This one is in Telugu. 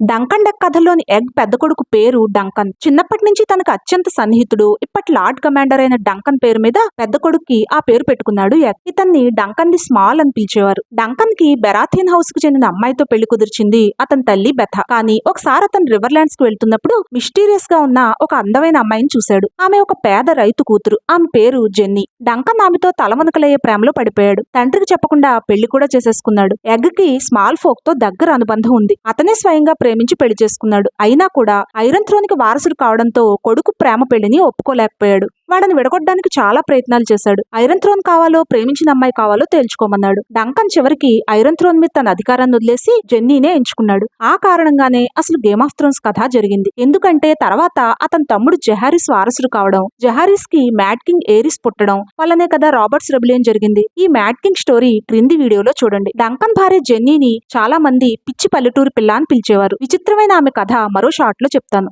డంకన్ డక్ కథలోని ఎగ్ పెద్ద కొడుకు పేరు డంకన్. చిన్నప్పటి నుంచి తనకు అత్యంత సన్నిహితుడు, ఇప్పటి లార్డ్ కమాండర్ అయిన డంకన్ పేరు మీద పెద్ద కొడుక్కి ఆ పేరు పెట్టుకున్నాడు ఎగ్. ఇతన్ని డంకన్ ది స్మాల్ అని పిలిచేవారు. డంకన్ కి బెరాథియన్ హౌస్ కు చెందిన అమ్మాయితో పెళ్లి కుదిర్చింది అతని తల్లి బెథ. కానీ ఒకసారి అతను రివర్లాండ్స్ కు వెళ్తున్నప్పుడు మిస్టీరియస్ గా ఉన్న ఒక అందమైన అమ్మాయిని చూశాడు. ఆమె ఒక పేద రైతు కూతురు. ఆమె పేరు జెన్నీ. డంకన్ ఆమెతో తలమునకలయ్యే ప్రేమలో పడిపోయాడు. తండ్రికి చెప్పకుండా పెళ్లి కూడా చేసేసుకున్నాడు. ఎగ్ కి స్మాల్ ఫోక్ తో దగ్గర అనుబంధం ఉంది. అతనే స్వయంగా ప్రేమించి పెళ్లి చేసుకున్నాడు. అయినా కూడా ఐరన్ థ్రోన్ కి వారసుడు కావడంతో కొడుకు ప్రేమ పెళ్లిని ఒప్పుకోలేకపోయాడు. వాడిని విడగొట్టడానికి చాలా ప్రయత్నాలు చేశాడు. ఐరన్ థ్రోన్ కావాలో ప్రేమించిన అమ్మాయి కావాలో తేల్చుకోమన్నాడు. డంకన్ చివరికి ఐరన్ థ్రోన్ మీద తన అధికారాన్ని వదిలేసి జెన్నీనే ఎంచుకున్నాడు. ఆ కారణంగానే అసలు గేమ్ ఆఫ్ థ్రోన్స్ కథ జరిగింది. ఎందుకంటే తర్వాత అతని తమ్ముడు జెహారిస్ వారసుడు కావడం, జెహారిస్ కి మ్యాడ్ కింగ్ ఏరిస్ పుట్టడం వల్లనే కదా రాబర్ట్స్ రెబిలియన్ జరిగింది. ఈ మ్యాడ్ కింగ్ స్టోరీ క్రింది వీడియోలో చూడండి. డంకన్ భార్య జెన్నీని చాలా మంది పిచ్చి పల్లెటూరు పిల్ల అని పిలిచేవారు. విచిత్రమైన ఆమె కథ మరో షాట్ లో చెప్తాను.